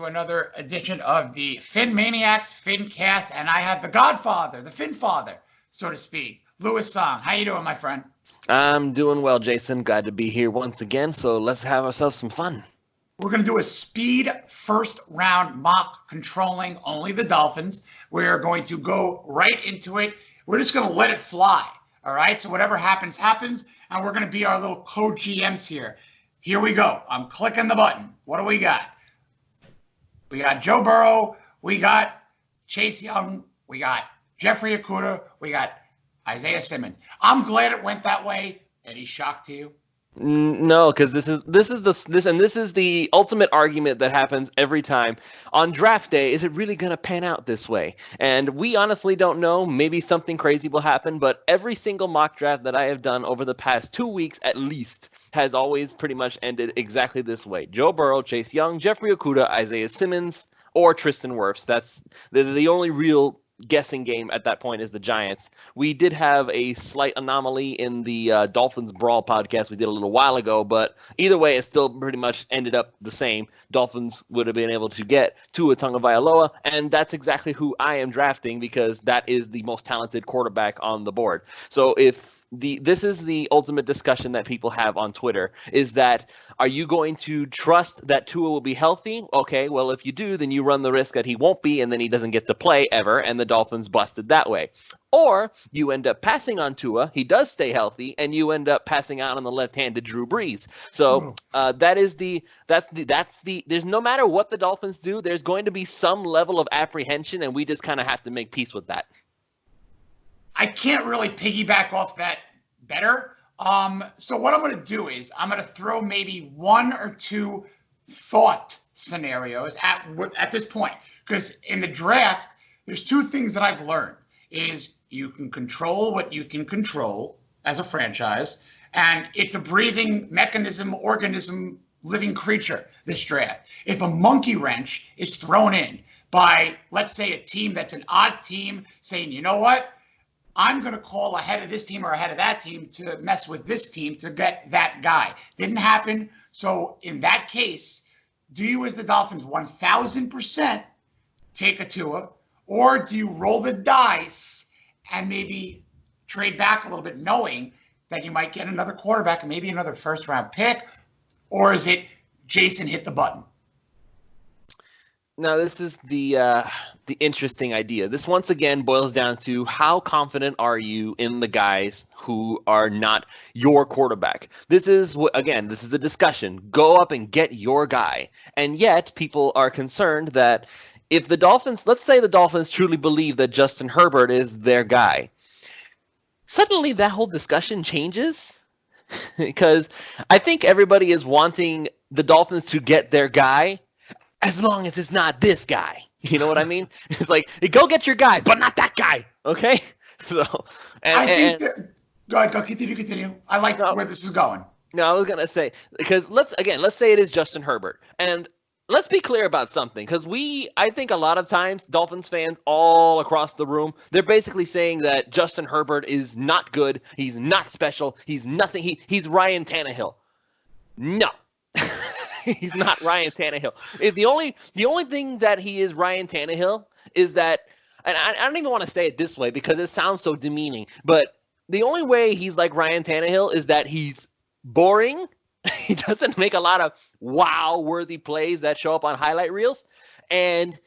to another edition of the PhinManiacs PhinCast, and I have the Godfather, the Phin Father, so to speak, Ruiz Song. How you doing, my friend? I'm doing well, Jason. Glad to be here once again, so let's have ourselves some fun. We're going to do a speed first round mock controlling only the Dolphins. We're going to go right into it. We're just going to let it fly, all right? So whatever happens, happens, and we're going to be our little co-GMs here. Here we go. I'm clicking the button. What do we got? We got Joe Burrow. We got Chase Young. We got Jeffrey Okudah. We got Isaiah Simmons. I'm glad it went that way. Any shock to you? No, because this is the ultimate argument that happens every time on draft day. Is it really going to pan out this way? And we honestly don't know. Maybe something crazy will happen, but every single mock draft that I have done over the past 2 weeks at least has always pretty much ended exactly this way: Joe Burrow, Chase Young, Jeffrey Okudah, Isaiah Simmons, or Tristan Wirfs. That's the only real guessing game at that point is the Giants. We did have a slight anomaly in the Dolphins Brawl podcast we did a little while ago, but either way, it still pretty much ended up the same. Dolphins would have been able to get Tua Tagovailoa, and that's exactly who I am drafting because that is the most talented quarterback on the board. So if this is the ultimate discussion that people have on Twitter, is that, are you going to trust that Tua will be healthy? Okay, well, if you do, then you run the risk that he won't be, and then he doesn't get to play ever, and the Dolphins busted that way. Or you end up passing on Tua, he does stay healthy, and you end up passing out on the left-handed Drew Brees. So there's no matter what the Dolphins do, there's going to be some level of apprehension, and we just kind of have to make peace with that. I can't really piggyback off that better. So what I'm going to do is I'm going to throw maybe one or two thought scenarios at this point. Because in the draft, there's two things that I've learned. Is you can control what you can control as a franchise. And it's a breathing mechanism, organism, living creature, this draft. If a monkey wrench is thrown in by, let's say, a team that's an odd team saying, you know what? I'm going to call ahead of this team or ahead of that team to mess with this team to get that guy. Didn't happen. So in that case, do you as the Dolphins 1,000% take a Tua, or do you roll the dice and maybe trade back a little bit knowing that you might get another quarterback and maybe another first-round pick, or is it Jason hit the button? Now, this is the interesting idea. This once again boils down to how confident are you in the guys who are not your quarterback. This is a discussion. Go up and get your guy. And yet people are concerned that if the Dolphins, let's say the Dolphins truly believe that Justin Herbert is their guy, suddenly that whole discussion changes. Because I think everybody is wanting the Dolphins to get their guy, as long as it's not this guy. You know what I mean? It's like, go get your guy, but not that guy. Okay? So, go ahead, continue. I like where this is going. No, I was going to say, because let's say it is Justin Herbert. And let's be clear about something, because I think a lot of times Dolphins fans all across the room, they're basically saying that Justin Herbert is not good. He's not special. He's nothing. He's Ryan Tannehill. No. He's not Ryan Tannehill. The only thing that he is Ryan Tannehill is that, and I don't even want to say it this way because it sounds so demeaning, but the only way he's like Ryan Tannehill is that he's boring. He doesn't make a lot of wow-worthy plays that show up on highlight reels, and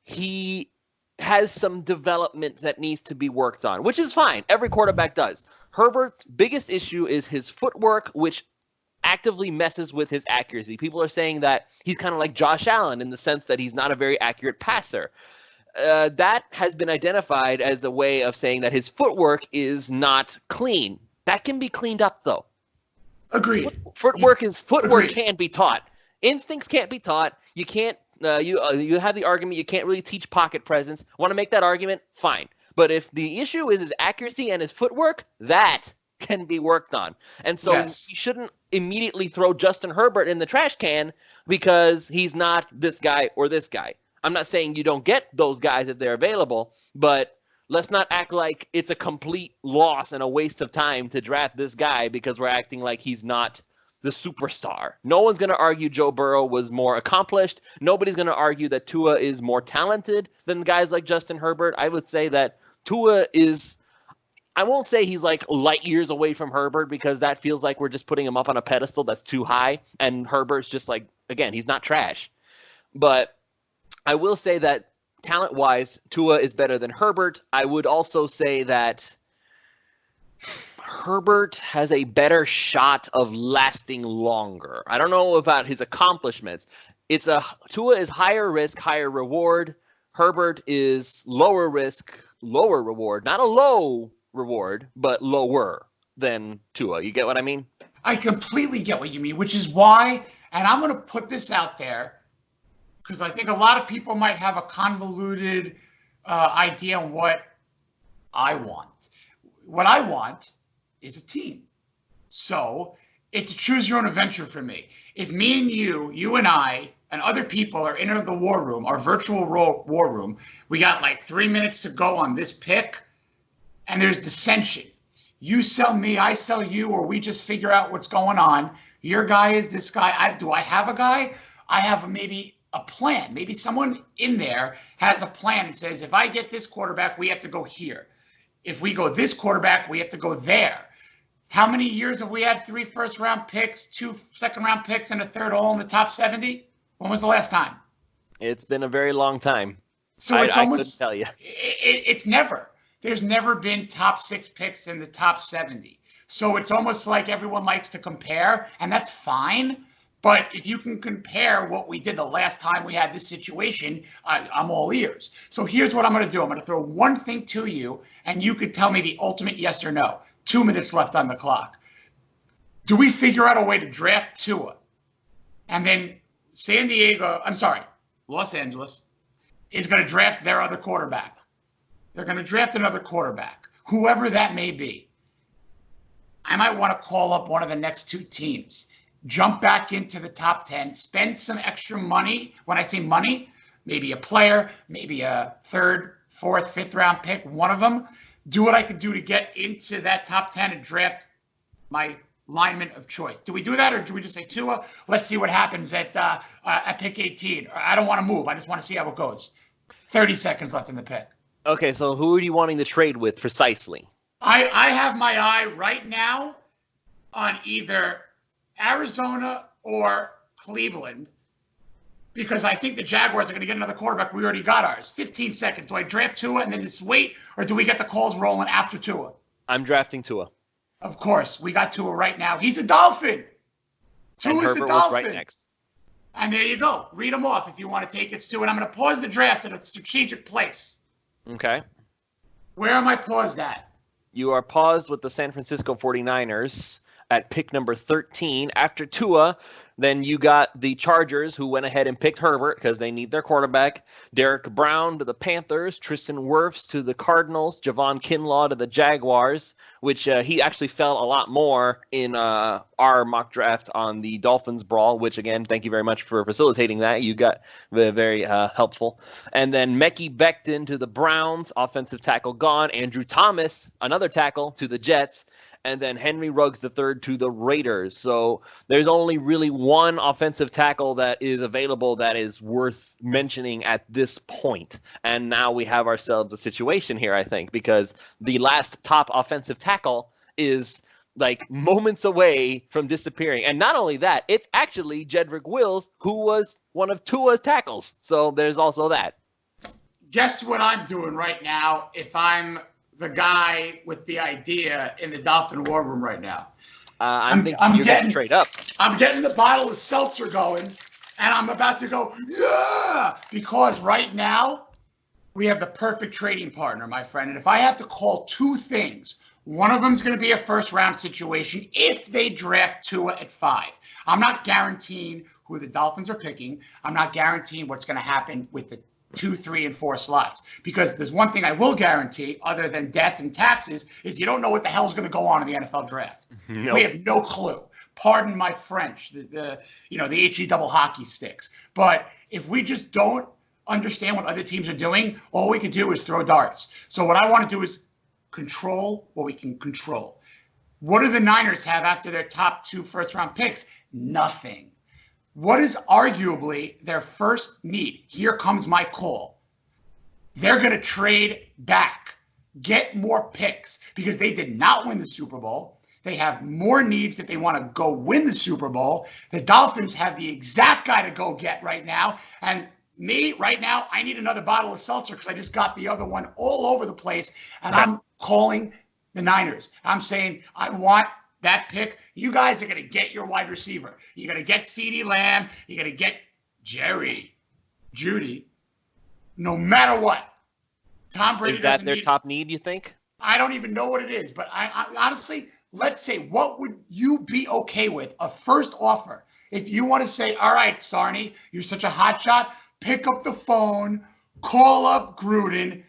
he has some development that needs to be worked on, which is fine. Every quarterback does. Herbert's biggest issue is his footwork, which actively messes with his accuracy. People are saying that he's kind of like Josh Allen in the sense that he's not a very accurate passer. That has been identified as a way of saying that his footwork is not clean. That can be cleaned up, though. Agreed. Footwork can be taught. Instincts can't be taught. You can't. You have the argument you can't really teach pocket presence. Want to make that argument? Fine. But if the issue is his accuracy and his footwork, that can be worked on. And so you shouldn't immediately throw Justin Herbert in the trash can because he's not this guy or this guy. I'm not saying you don't get those guys if they're available, but let's not act like it's a complete loss and a waste of time to draft this guy because we're acting like he's not the superstar. No one's going to argue Joe Burrow was more accomplished. Nobody's going to argue that Tua is more talented than guys like Justin Herbert. I would say that Tua is, I won't say he's like light years away from Herbert, because that feels like we're just putting him up on a pedestal that's too high. And Herbert's just like, again, he's not trash. But I will say that talent-wise, Tua is better than Herbert. I would also say that Herbert has a better shot of lasting longer. I don't know about his accomplishments. Tua is higher risk, higher reward. Herbert is lower risk, lower reward. Not a low reward, but lower than Tua. You get what I mean? I completely get what you mean, which is why, and I'm going to put this out there, because I think a lot of people might have a convoluted idea on what I want. What I want is a team. So it's a choose your own adventure for me. If me and you and I, and other people are in the war room, our virtual war room, we got like 3 minutes to go on this pick, and there's dissension. You sell me, I sell you, or we just figure out what's going on. Your guy is this guy. Do I have a guy? I have maybe a plan. Maybe someone in there has a plan and says, if I get this quarterback, we have to go here. If we go this quarterback, we have to go there. How many years have we had 3 first-round picks, 2 second-round picks, and a third all in the top 70? When was the last time? It's been a very long time. So it's I almost, couldn't tell you. It's never. There's never been top 6 picks in the top 70. So it's almost like everyone likes to compare, and that's fine. But if you can compare what we did the last time we had this situation, I'm all ears. So here's what I'm going to do. I'm going to throw one thing to you, and you could tell me the ultimate yes or no. 2 minutes left on the clock. Do we figure out a way to draft Tua? And then Los Angeles is going to draft their other quarterback. They're going to draft another quarterback, whoever that may be. I might want to call up one of the next 2 teams, jump back into the top 10, spend some extra money. When I say money, maybe a player, maybe a 3rd, 4th, 5th round pick, one of them. Do what I could do to get into that top 10 and draft my lineman of choice. Do we do that, or do we just say, Tua, let's see what happens at pick 18? I don't want to move. I just want to see how it goes. 30 seconds left in the pick. Okay, so who are you wanting to trade with precisely? I have my eye right now on either Arizona or Cleveland, because I think the Jaguars are going to get another quarterback. We already got ours. 15 seconds. Do I draft Tua and then just wait, or do we get the calls rolling after Tua? I'm drafting Tua. Of course. We got Tua right now. He's a Dolphin. Tua's a Dolphin. Was right next. And there you go. Read them off if you want to take it, Stu. And I'm going to pause the draft at a strategic place. Okay. Where am I paused at? You are paused with the San Francisco 49ers at pick number 13. After Tua, then you got the Chargers, who went ahead and picked Herbert because they need their quarterback. Derek Brown to the Panthers. Tristan Wirfs to the Cardinals. Javon Kinlaw to the Jaguars, which he actually fell a lot more in our mock draft on the Dolphins brawl, which, again, thank you very much for facilitating that. You got very helpful. And then Mekhi Becton to the Browns. Offensive tackle gone. Andrew Thomas, another tackle, to the Jets. And then Henry Ruggs III to the Raiders. So there's only really one offensive tackle that is available that is worth mentioning at this point. And now we have ourselves a situation here, I think, because the last top offensive tackle is like moments away from disappearing. And not only that, it's actually Jedrick Wills, who was one of Tua's tackles. So there's also that. Guess what I'm doing right now if I'm the guy with the idea in the Dolphin war room right now? I'm thinking you're getting straight up. I'm getting the bottle of seltzer going, and I'm about to go, yeah, because right now we have the perfect trading partner, my friend. And if I have to call 2 things, one of them is going to be a first-round situation if they draft Tua at 5. I'm not guaranteeing who the Dolphins are picking. I'm not guaranteeing what's going to happen with the 2, 3, and 4 slots. Because there's one thing I will guarantee, other than death and taxes, is you don't know what the hell's going to go on in the NFL draft. Nope. We have no clue. Pardon my French, the HE double hockey sticks. But if we just don't understand what other teams are doing, all we can do is throw darts. So what I want to do is control what we can control. What do the Niners have after their top 2 first-round picks? nothing. What is arguably their first need? Here comes my call. They're going to trade back, get more picks because they did not win the Super Bowl. They have more needs that they want to go win the Super Bowl. The Dolphins have the exact guy to go get right now. And me, right now, I need another bottle of seltzer because I just got the other one all over the place. And I'm calling the Niners. I'm saying, I want that pick. You guys are going to get your wide receiver. You're going to get CeeDee Lamb. You're going to get Jerry, Judy, no matter what. Tom Brady is that their top need, you think? I don't even know what it is. But I honestly, let's say, what would you be okay with? A first offer. If you want to say, all right, Sarney, you're such a hot shot, pick up the phone, call up Gruden,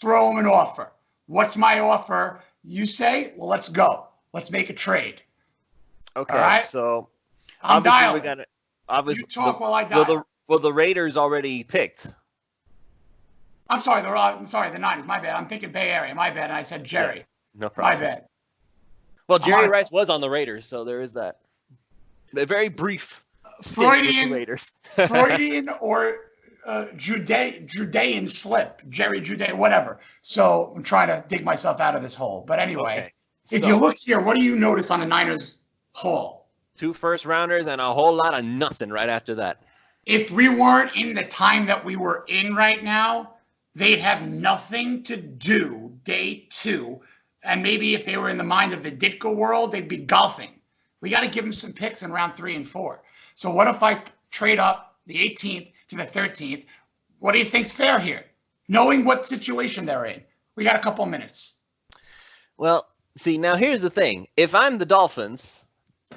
throw him an offer. What's my offer? You say, well, let's go. Let's make a trade. Okay, right? So I'm dialing. we got it. Obviously, you talk while I dial. Well, the Raiders already picked. I'm sorry, the Niners. My bad. I'm thinking Bay Area. My bad. And I said Jerry. Yeah, no problem. My bad. Well, Jerry Rice was on the Raiders, so there is that. The very brief Freudian Raiders. Freudian or Judean slip. Jerry Judean, whatever. So I'm trying to dig myself out of this hole. But anyway. Okay. If you look here, what do you notice on the Niners haul? 2 first-rounders and a whole lot of nothing right after that. If we weren't in the time that we were in right now, they'd have nothing to do day 2. And maybe if they were in the mind of the Ditka world, they'd be golfing. We got to give them some picks in round 3 and 4. So what if I trade up the 18th to the 13th? What do you think's fair here? Knowing what situation they're in. We got a couple minutes. Well, see, now here's the thing. If I'm the Dolphins,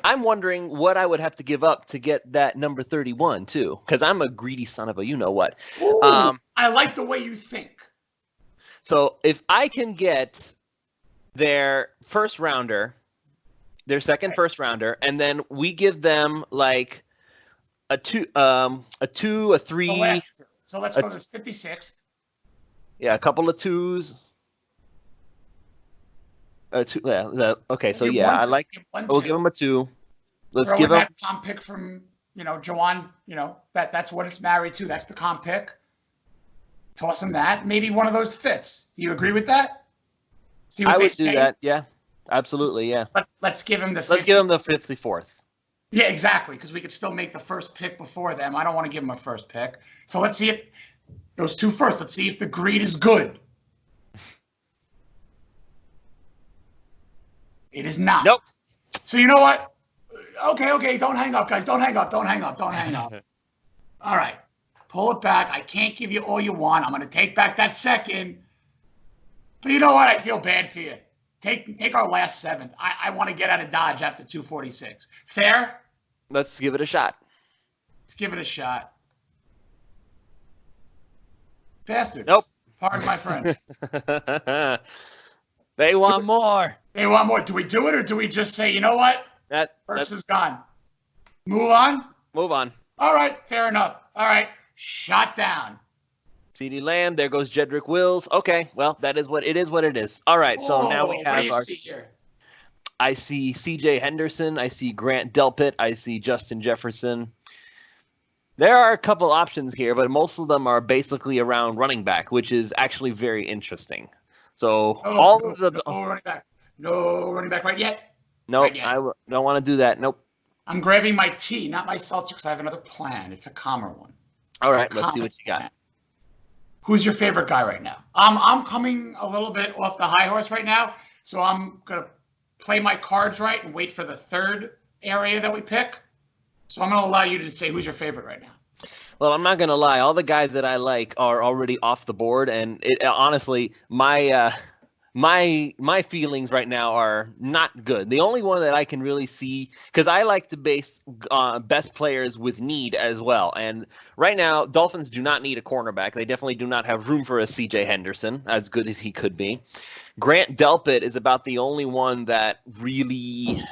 I'm wondering what I would have to give up to get that number 31, too. Because I'm a greedy son of a you-know-what. Ooh, I like the way you think. So if I can get their first rounder, their second first rounder, and then we give them like a 2, a 3. So let's go to this 56th. Yeah, a couple of 2s. 2, yeah, okay, so yeah, we'll give him a 2. Let's give him that comp pick from, Jawan, that's what it's married to. That's the comp pick. Toss him that. Maybe one of those fits. Do you agree with that? See what I they would say? do that, yeah. Absolutely, yeah. But let's give him the 50. Let's give him the 54th. Yeah, exactly, because we could still make the first pick before them. I don't want to give him a first pick. So let's see if those 2 first. Let's see if the greed is good. It is not. Nope. So you know what? Okay. Don't hang up, guys. Don't hang up. All right. Pull it back. I can't give you all you want. I'm going to take back that second. But you know what? I feel bad for you. Take our last 7th. I want to get out of Dodge after 246. Fair? Let's give it a shot. Let's give it a shot. Bastards. Nope. Pardon my French. They want more. They want more. Do we do it or do we just say, you know what? First is gone. Move on? Move on. All right. Fair enough. All right. Shot down. CeeDee Lamb. There goes Jedrick Wills. Okay. Well, that is what it is. What it is. All right. So now we have what do you see here? I see C.J. Henderson. I see Grant Delpit. I see Justin Jefferson. There are a couple options here, but most of them are basically around running back, which is actually very interesting. So no running back right yet. Nope, I don't want to do that. Nope. I'm grabbing my tea, not my seltzer, because I have another plan. It's a calmer one. All right, let's see what you got. Who's your favorite guy right now? I'm coming a little bit off the high horse right now, so I'm gonna play my cards right and wait for the 3rd area that we pick. So I'm gonna allow you to say who's your favorite right now. Well, I'm not gonna lie. All the guys that I like are already off the board, and honestly, my feelings right now are not good. The only one that I can really see, because I like to base best players with need as well. And right now, Dolphins do not need a cornerback. They definitely do not have room for a C.J. Henderson, as good as he could be. Grant Delpit is about the only one that really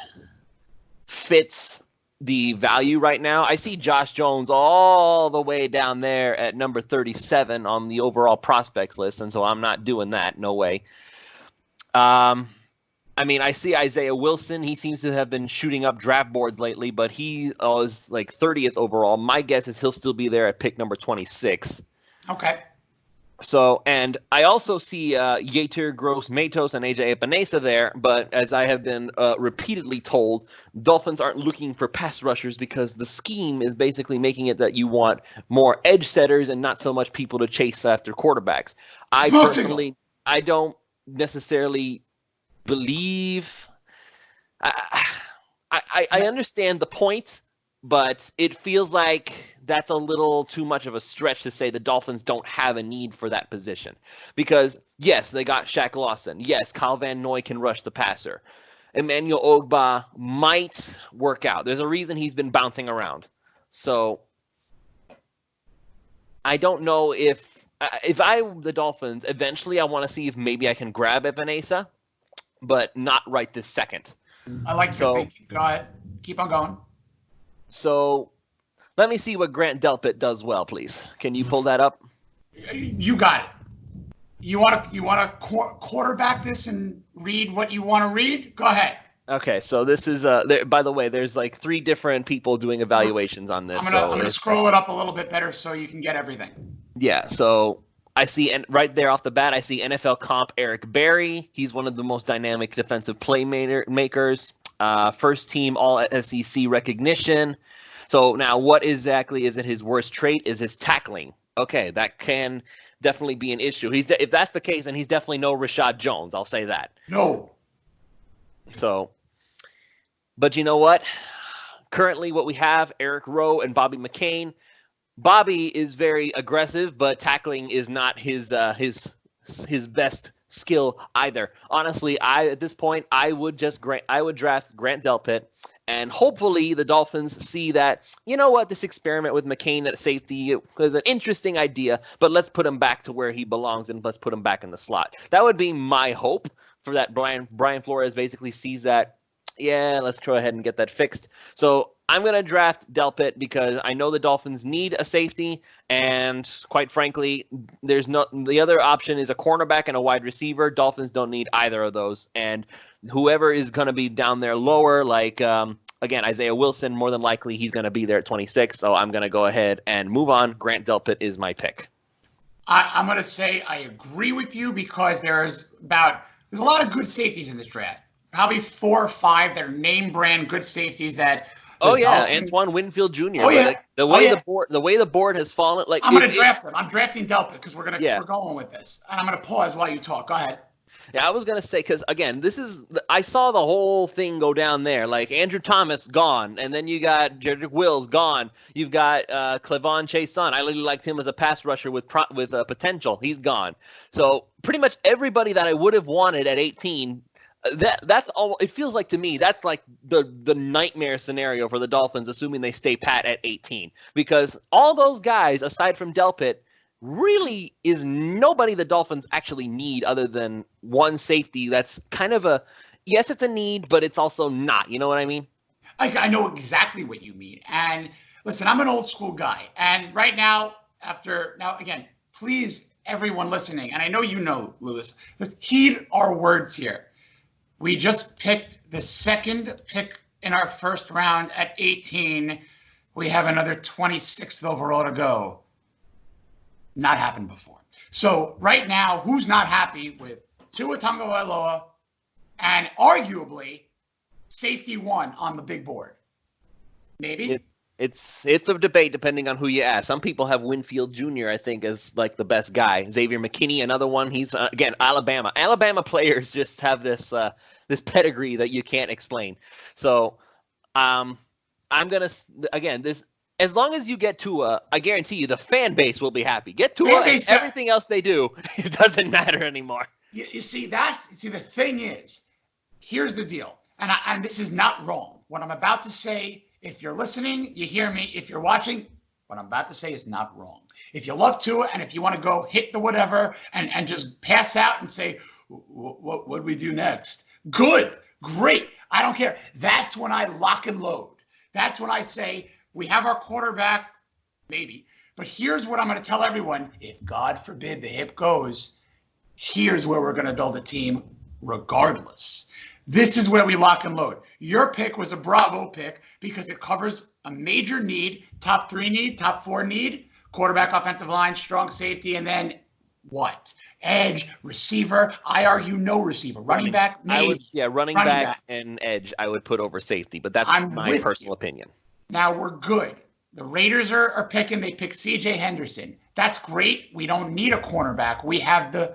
fits the value right now. I see Josh Jones all the way down there at number 37 on the overall prospects list, and so I'm not doing that. No way. I mean, I see Isaiah Wilson. He seems to have been shooting up draft boards lately, but he is like 30th overall. My guess is he'll still be there at pick number 26. Okay. So, and I also see Yetur Gross-Matos and AJ Epinesa there, but as I have been repeatedly told, Dolphins aren't looking for pass rushers because the scheme is basically making it that you want more edge setters and not so much people to chase after quarterbacks. I don't necessarily believe. I understand the point, but it feels like that's a little too much of a stretch to say the Dolphins don't have a need for that position. Because, yes, they got Shaq Lawson. Yes, Kyle Van Noy can rush the passer. Emmanuel Ogba might work out. There's a reason he's been bouncing around. So I don't know if I'm the Dolphins, eventually I want to see if maybe I can grab Epinesa, but not right this second. I like your thinking. Go ahead. Keep on going. So let me see what Grant Delpit does well, please. Can you pull that up? You got it. You want to quarterback this and read what you want to read? Go ahead. Okay, so this is by the way, there's like 3 different people doing evaluations on this. I'm gonna scroll it up a little bit better so you can get everything. Yeah, so I see, and right there off the bat, I see NFL comp Eric Berry. He's one of the most dynamic defensive playmakers. First team all SEC recognition. So now what exactly is it his worst trait? Is his tackling. Okay, that can definitely be an issue. If that's the case, then he's definitely no Rashad Jones. I'll say that. No. So, but you know what? Currently what we have, Eric Rowe and Bobby McCain. Bobby is very aggressive, but tackling is not his best skill either. Honestly, at this point, I would draft Grant Delpit, and hopefully the Dolphins see that, you know what, this experiment with McCain at safety was an interesting idea, but let's put him back to where he belongs and let's put him back in the slot. That would be my hope for that. Brian Flores basically sees that, yeah, let's go ahead and get that fixed. So I'm going to draft Delpit because I know the Dolphins need a safety, and quite frankly, the other option is a cornerback and a wide receiver. Dolphins don't need either of those, and whoever is going to be down there lower, like, again, Isaiah Wilson, more than likely he's going to be there at 26, so I'm going to go ahead and move on. Grant Delpit is my pick. I'm going to say I agree with you because there's a lot of good safeties in this draft. Probably 4 or 5 that are name brand good safeties that. Oh yeah, Antoine Winfield Jr. Oh yeah. Like, the way the board has fallen. Like I'm going to draft him. I'm drafting Delpit because we're going with this, and I'm going to pause while you talk. Go ahead. Yeah, I was going to say, because, again, I saw the whole thing go down there. Like, Andrew Thomas, gone. And then you got Jedrick Wills, gone. You've got Clevon Chason. I really liked him as a pass rusher with potential. He's gone. So, pretty much everybody that I would have wanted at 18, that's all. It feels like to me, that's like the nightmare scenario for the Dolphins, assuming they stay pat at 18. Because all those guys, aside from Delpit, really is nobody the Dolphins actually need other than one safety. That's kind of yes, it's a need, but it's also not. You know what I mean? I know exactly what you mean. And listen, I'm an old school guy. And right now, again, please, everyone listening, and I know you know, Lewis, heed our words here. We just picked the second pick in our first round at 18. We have another 26th overall to go. Not happened before. So right now, who's not happy with Tua Tagovailoa and arguably safety 1 on the big board? Maybe. It's a debate depending on who you ask. Some people have Winfield Jr., I think, as like the best guy. Xavier McKinney, another one. He's again Alabama. Alabama players just have this pedigree that you can't explain. So I'm gonna this. As long as you get Tua, I guarantee you the fan base will be happy. Get Tua, and everything else they do, it doesn't matter anymore. You see, the thing is, here's the deal, and this is not wrong. What I'm about to say, if you're listening, you hear me. If you're watching, what I'm about to say is not wrong. If you love Tua and if you want to go hit the whatever and just pass out and say, what do we do next? Good, great, I don't care. That's when I lock and load. That's when I say, we have our quarterback, maybe. But here's what I'm going to tell everyone. If, God forbid, the hip goes, here's where we're going to build a team regardless. This is where we lock and load. Your pick was a Bravo pick because it covers a major need, top 3 need, top 4 need, quarterback, offensive line, strong safety, and then what? Edge, receiver. I argue no receiver. Running back, maybe. Running back and edge I would put over safety, but that's my personal opinion. Now we're good. The Raiders are picking. They pick C.J. Henderson. That's great. We don't need a cornerback. We have the.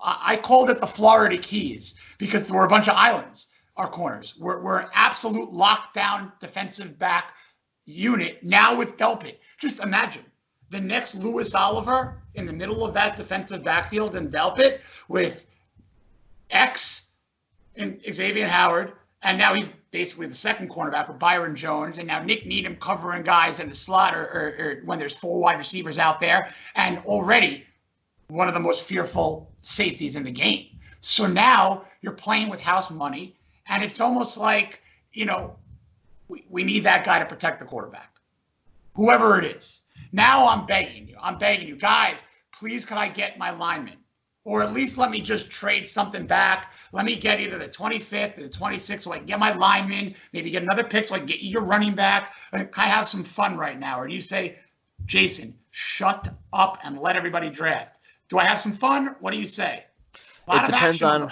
I called it the Florida Keys because there were a bunch of islands. Our corners. We're an absolute lockdown defensive back unit now with Delpit. Just imagine the next Louis Oliver in the middle of that defensive backfield in Delpit with X and Xavier Howard. And now he's basically the second cornerback with Byron Jones. And now Nick Needham covering guys in the slot or when there's 4 wide receivers out there. And already one of the most fearful safeties in the game. So now you're playing with house money. And it's almost like, we need that guy to protect the quarterback, whoever it is. Now I'm begging you, guys, please could I get my lineman? Or at least let me just trade something back. Let me get either the 25th or the 26th so I can get my lineman, maybe get another pick so I can get you your running back. Can I have some fun right now? Or do you say, Jason, shut up and let everybody draft? Do I have some fun? What do you say? It depends on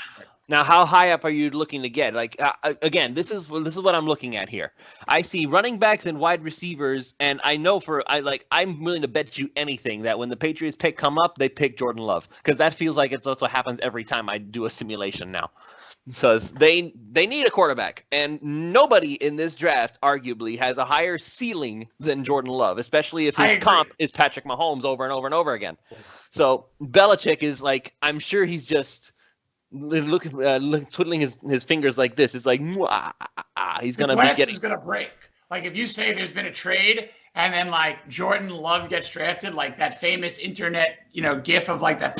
now how high up are you looking to get? Like again, this is what I'm looking at here. I see running backs and wide receivers, and I know I'm willing to bet you anything that when the Patriots pick come up, they pick Jordan Love because that feels like it's also happens every time I do a simulation now. So they need a quarterback, and nobody in this draft arguably has a higher ceiling than Jordan Love, especially if his comp is Patrick Mahomes over and over and over again. So Belichick is like, I'm sure he's just twiddling his fingers like this. It's like, he's going to be getting. Is going to break. Like if you say there's been a trade and then like Jordan Love gets drafted, like that famous internet, gif of like that,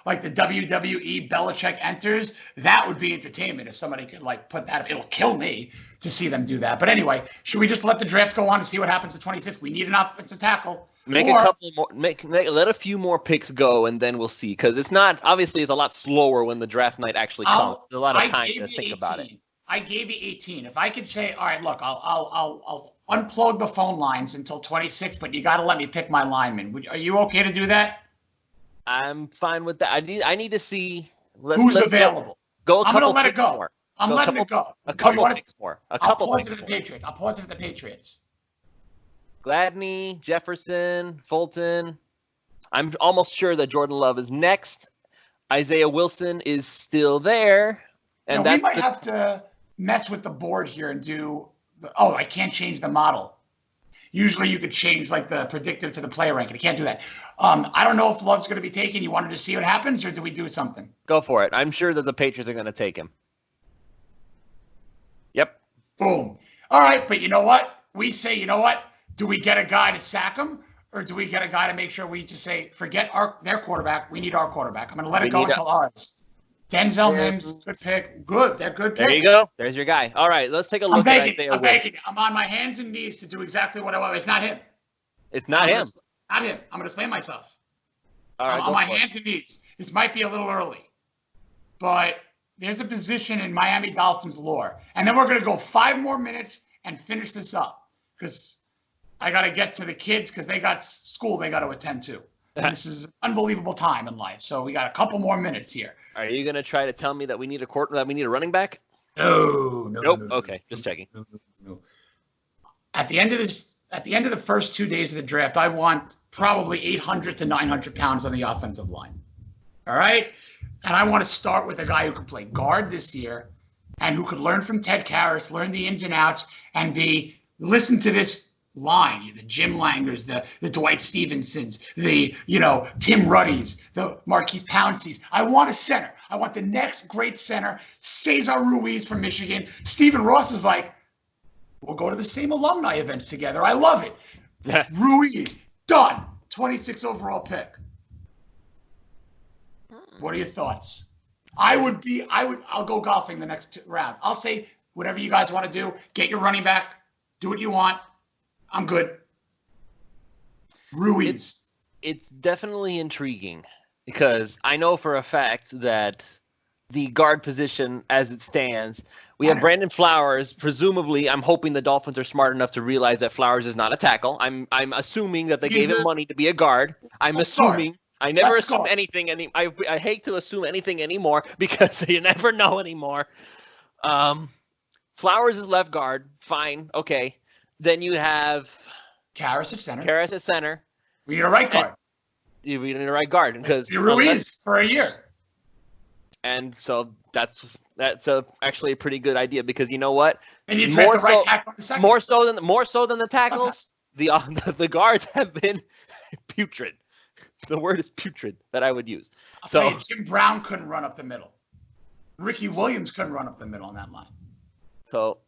like the WWE Belichick enters, that would be entertainment if somebody could like put that up. It'll kill me to see them do that. But anyway, should we just let the draft go on and see what happens at 26? We need an offensive tackle. Make a couple more. Let a few more picks go, and then we'll see. Because it's a lot slower when the draft night actually comes. There's a lot of time to think about it. I gave you 18. If I could say, all right, look, I'll unplug the phone lines until 26, but you got to let me pick my lineman. Are you okay to do that? I'm fine with that. I need to see who's available. I'm going to let it go. More. I'm letting it go. A couple picks more. I'll pause it at the Patriots. I'll pause it at the Patriots. Gladney, Jefferson, Fulton. I'm almost sure that Jordan Love is next. Isaiah Wilson is still there. And we might have to mess with the board here and do I can't change the model. Usually you could change like the predictive to the player ranking. I can't do that. I don't know if Love's going to be taken. You wanted to see what happens, or do we do something? Go for it. I'm sure that the Patriots are going to take him. Yep. Boom. All right, but you know what? We say, do we get a guy to sack him, or do we get a guy to make sure we just say, forget their quarterback, we need our quarterback? I'm going to let it go until ours. Denzel Mims, good pick. Good. They're good picks. There you go. There's your guy. All right, let's take a look at Isaiah Wilson. I'm on my hands and knees to do exactly what I want. It's not him. It's not him. Not him. I'm going to explain myself. All right, I'm on my hands and knees. This might be a little early, but there's a position in Miami Dolphins lore. And then we're going to go 5 more minutes and finish this up because I got to get to the kids because they got school they got to attend to. And this is an unbelievable time in life. So we got a couple more minutes here. Are you going to try to tell me that we need a running back? No. Okay, just checking. No. At the end of the first 2 days of the draft, I want probably 800 to 900 pounds on the offensive line. All right? And I want to start with a guy who can play guard this year and who could learn from Ted Karras, learn the ins and outs, and listen to this line, the Jim Langers, the Dwight Stevensons, the Tim Ruddys, the Marquise Pounceys. I want a center. I want the next great center. Cesar Ruiz from Michigan. Stephen Ross is like, we'll go to the same alumni events together. I love it. Ruiz, done. 26 overall pick. What are your thoughts? I'll go golfing the next round. I'll say whatever you guys want to do. Get your running back. Do what you want. I'm good. Ruiz. It's definitely intriguing because I know for a fact that the guard position as it stands. We have Brandon Flowers. Presumably, I'm hoping the Dolphins are smart enough to realize that Flowers is not a tackle. I'm assuming that they gave him money to be a guard. I'm assuming. I never assume anything. I hate to assume anything anymore because you never know anymore. Flowers is left guard. Fine. Okay. Then you have Karras at center. We need a right guard. You need a right guard because Ruiz for a year. And so that's actually a pretty good idea because you know what? And you draft the right tackle on the second. More so than the tackles. The guards have been putrid. The word is putrid that I would use. So Jim Brown couldn't run up the middle. Ricky Williams couldn't run up the middle on that line. So,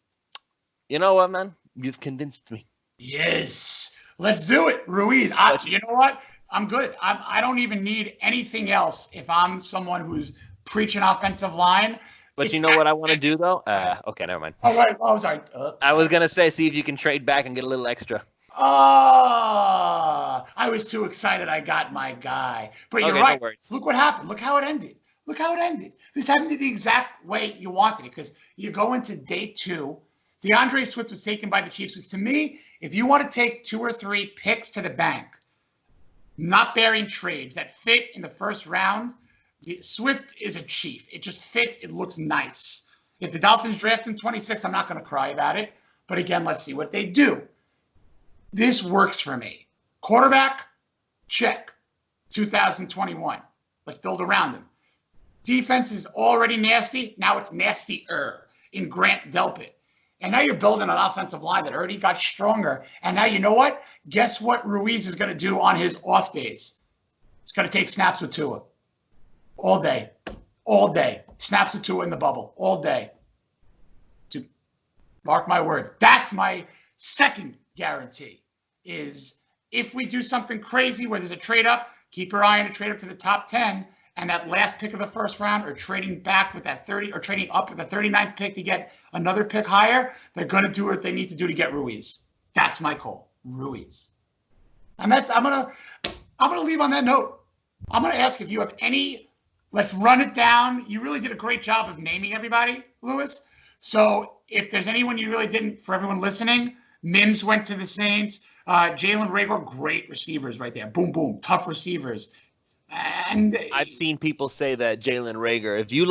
you know what, man? You've convinced me. Yes, let's do it, Ruiz. You know what? I'm good. I don't even need anything else if I'm someone who's preaching offensive line. But you know what I want to do, though? Okay, never mind. All right. I was sorry. I was going to say, see if you can trade back and get a little extra. I was too excited. I got my guy. But you're right. No, look what happened. Look how it ended. This happened the exact way you wanted it because you go into day 2. DeAndre Swift was taken by the Chiefs, which to me, if you want to take 2 or 3 picks to the bank, not bearing trades that fit in the first round, Swift is a Chief. It just fits. It looks nice. If the Dolphins draft him 26, I'm not going to cry about it. But again, let's see what they do. This works for me. Quarterback, check. 2021. Let's build around him. Defense is already nasty. Now it's nastier in Grant Delpit. And now you're building an offensive line that already got stronger. And now you know what? Guess what Ruiz is going to do on his off days? He's going to take snaps with Tua. All day. Snaps with Tua in the bubble. All day. Mark my words. That's my second guarantee is if we do something crazy where there's a trade up, keep your eye on a trade up to the top 10. And that last pick of the first round or trading back with that 30 or trading up with the 39th pick to get another pick higher, they're going to do what they need to do to get Ruiz. That's my call, Ruiz. And I'm gonna leave on that note. I'm going to ask if you have any, let's run it down. You really did a great job of naming everybody, Lewis. So if there's anyone you really didn't, for everyone listening, Mims went to the Saints. Jalen Reagor, great receivers right there. Boom, boom, tough receivers. And I've seen people say that Jalen Reagor. If you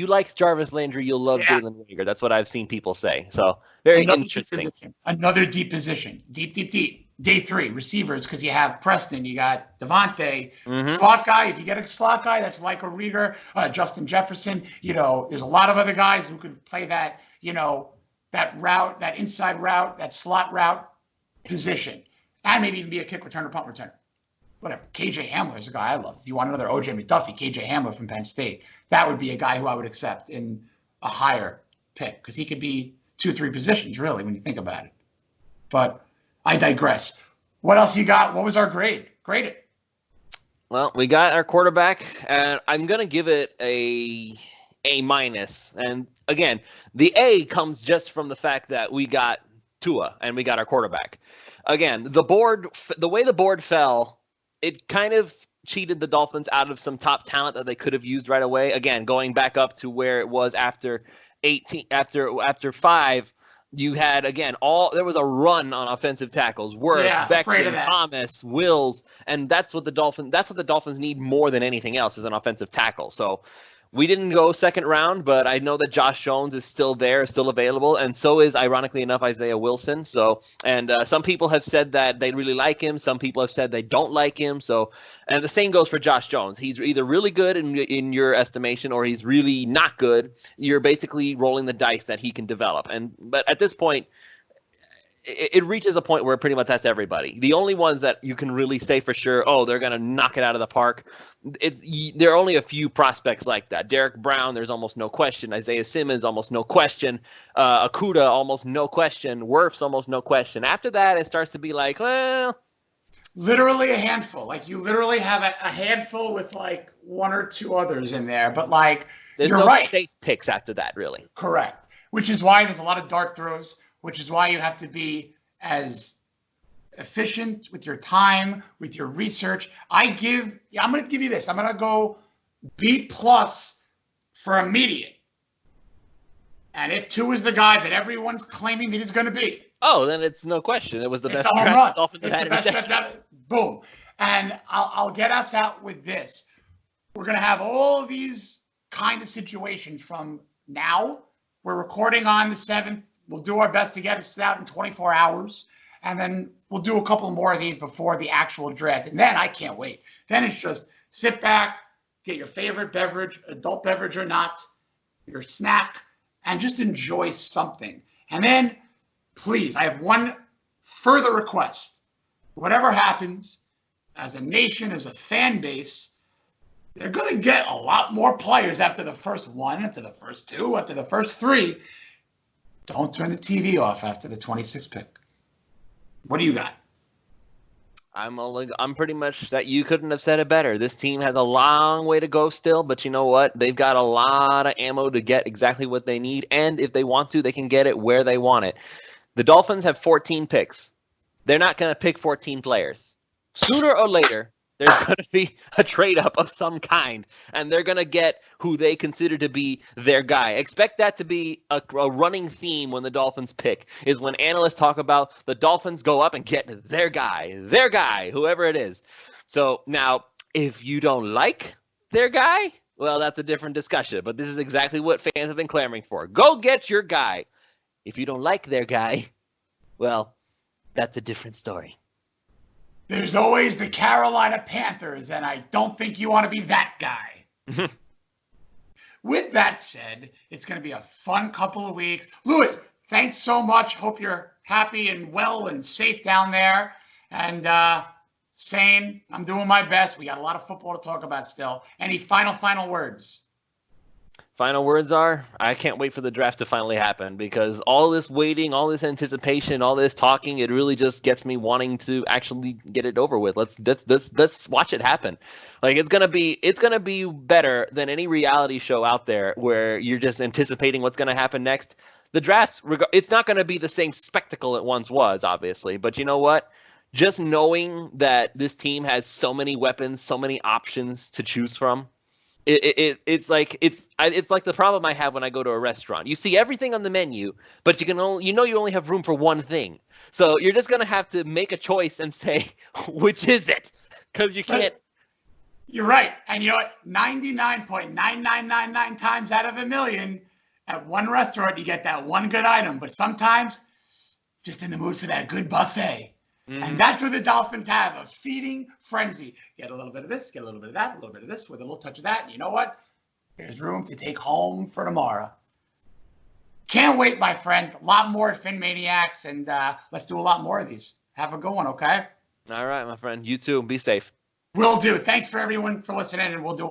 like Jarvis Landry, you'll love Jalen Reagor. That's what I've seen people say. So very interesting. Another deep position, deep. Day 3 receivers because you have Preston, you got Devontae, slot guy. If you get a slot guy that's like a Reagor, Justin Jefferson. There's a lot of other guys who could play that. That route, that inside route, that slot route position, and maybe even be a kick returner, punt returner. Whatever. KJ Hamler is a guy I love. If you want another OJ McDuffie, KJ Hamler from Penn State, that would be a guy who I would accept in a higher pick because he could be 2 or 3 positions, really, when you think about it. But I digress. What else you got? What was our grade? Grade it. Well, we got our quarterback, and I'm going to give it a minus. And again, the A comes just from the fact that we got Tua and we got our quarterback. Again, the way the board fell, it kind of cheated the Dolphins out of some top talent that they could have used right away. Again, going back up to where it was after 5, you had there was a run on offensive tackles. Wirfs, Becton, Thomas, Wills, and that's what the Dolphins need more than anything else is an offensive tackle. So we didn't go second round, but I know that Josh Jones is still there, still available, and so is, ironically enough, Isaiah Wilson. So, and some people have said that they really like him. Some people have said they don't like him. So, and the same goes for Josh Jones. He's either really good in your estimation, or he's really not good. You're basically rolling the dice that he can develop. But at this point, it reaches a point where pretty much that's everybody. The only ones that you can really say for sure, they're going to knock it out of the park. There are only a few prospects like that. Derek Brown, there's almost no question. Isaiah Simmons, almost no question. Okudah, almost no question. Wirfs, almost no question. After that, it starts to be like, well, literally a handful. Like you literally have a handful with like 1 or 2 others in there. But like, there's you're no right. Safe picks after that, really. Correct. Which is why there's a lot of dart throws. Which is why you have to be as efficient with your time, with your research. I'm going to give you this. I'm going to go B+ for immediate. And if 2 is the guy that everyone's claiming that he's going to be. Oh, then it's no question. It was the best draft the Dolphins have had in a decade. draft. Boom. And I'll get us out with this. We're going to have all of these kind of situations from now. We're recording on the 7th. We'll do our best to get us out in 24 hours. And then we'll do a couple more of these before the actual draft. And then I can't wait. Then it's just sit back, get your favorite beverage, adult beverage or not, your snack, and just enjoy something. And then, please, I have one further request. Whatever happens, as a nation, as a fan base, they're going to get a lot more players after the first 1, after the first 2, after the first 3. Don't turn the TV off after the 26th pick. What do you got? I'm pretty much that you couldn't have said it better. This team has a long way to go still, but you know what? They've got a lot of ammo to get exactly what they need, and if they want to, they can get it where they want it. The Dolphins have 14 picks. They're not going to pick 14 players. Sooner or later, there's going to be a trade-up of some kind, and they're going to get who they consider to be their guy. Expect that to be a running theme when the Dolphins pick, is when analysts talk about the Dolphins go up and get their guy, whoever it is. So now, if you don't like their guy, well, that's a different discussion, but this is exactly what fans have been clamoring for. Go get your guy. If you don't like their guy, well, that's a different story. There's always the Carolina Panthers, and I don't think you want to be that guy. With that said, it's going to be a fun couple of weeks. Ruiz, thanks so much. Hope you're happy and well and safe down there. And sane, I'm doing my best. We got a lot of football to talk about still. Any final words? Final words are, I can't wait for the draft to finally happen, because all this waiting, all this anticipation, all this talking, it really just gets me wanting to actually get it over with. Let's watch it happen. Like it's gonna be better than any reality show out there where you're just anticipating what's gonna happen next. The draft, it's not gonna be the same spectacle it once was, obviously, but you know what? Just knowing that this team has so many weapons, so many options to choose from. It's like the problem I have when I go to a restaurant. You see everything on the menu, but you only have room for one thing. So you're just gonna have to make a choice and say which is it, because you can't. You're right, and you know what? 99.9999 times out of a million, at one restaurant you get that one good item, but sometimes just in the mood for that good buffet. Mm-hmm. And that's what the Dolphins have, a feeding frenzy. Get a little bit of this, get a little bit of that, a little bit of this with a little touch of that. And you know what? There's room to take home for tomorrow. Can't wait, my friend. A lot more at PhinManiacs, and let's do a lot more of these. Have a good one, okay? All right, my friend. You too. Be safe. Will do. Thanks for everyone for listening, and we'll do